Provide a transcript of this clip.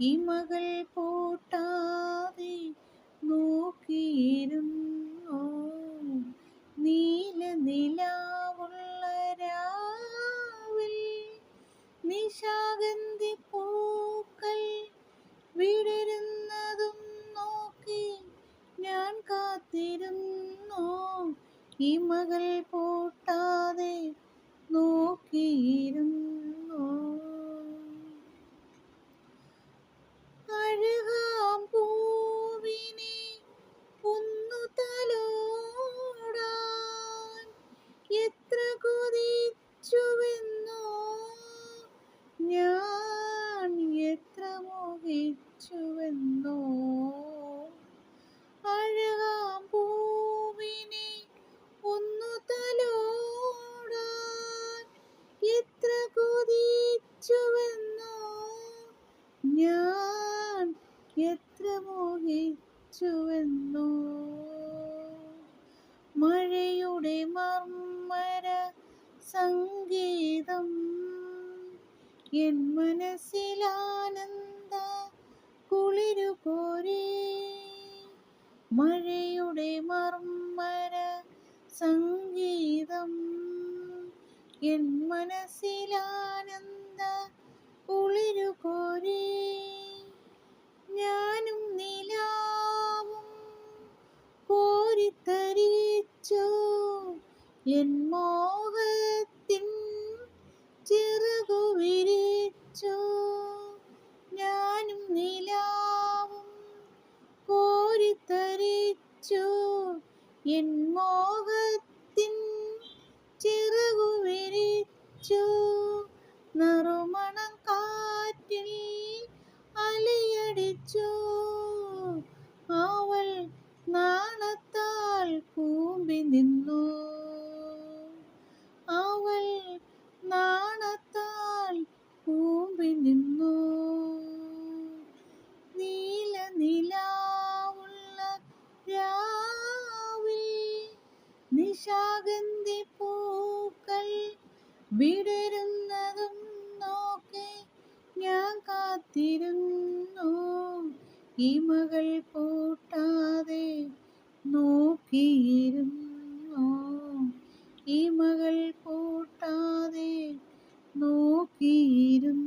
ഇമകൾ പൂട്ടാതെ നോക്കിയിരുന്നു. നീല നിലാവുള്ള രാവിൽ നിശാഗന്ധി പൂക്കൾ വിടരുന്നതും നോക്കി ഞാൻ കാത്തിരുന്നു. ഇമകൾ പൂട്ടാതെ നോക്കിയിരുന്നു. അഴകാം പൂവിനെ ഒന്നു തലോടാൻ എത്ര കൊതിച്ചുവെന്നോ ഞാൻ, എത്ര മോഹിച്ചുവെന്നോ. അഴകാം പൂവിനെ ഒന്നു തലോടാൻ എത്ര കൊതിച്ചുവെന്നോ ഞാൻ, എത്ര മോഹിച്ചുവെന്നോ. മഴയുടെ മർമ്മര സംഗീതം എൻ മനസ്സിലാനന്ദ കുളിരു കോരി. മഴയുടെ മർമ്മര സംഗീതം എൻ മനസ്സിലാനന്ദ കുളിരു കോരി. ഞാനും നിലാവും കോരിത്തരിച്ചു എൻ മോഹത്തിൻ ചിറകു വിരിച്ചു. ഞാനും നിലാവും കോരിത്തരിച്ചു എൻ മോഹത്തിൻ ചിറകു വിരിച്ചു. നറുമണം കാറ്റിൽ അലയടിച്ചു. അവൾ നാണത്താൽ കൂമ്പി നിന്നു. അവൾ നാണത്താൽ കൂമ്പി നിന്നു. നീല നിലാവുള്ള രാവിൽ നിശാഗന്ധി പൂക്കൾ വിടരുന്നതും നോക്കി ഞാൻ കാത്തിരുന്നു. ഇമകൾ പൂട്ടാതെ നോക്കിയിരുന്നു. ഇമകൾ പൂട്ടാതെ നോക്കിയിരുന്നു.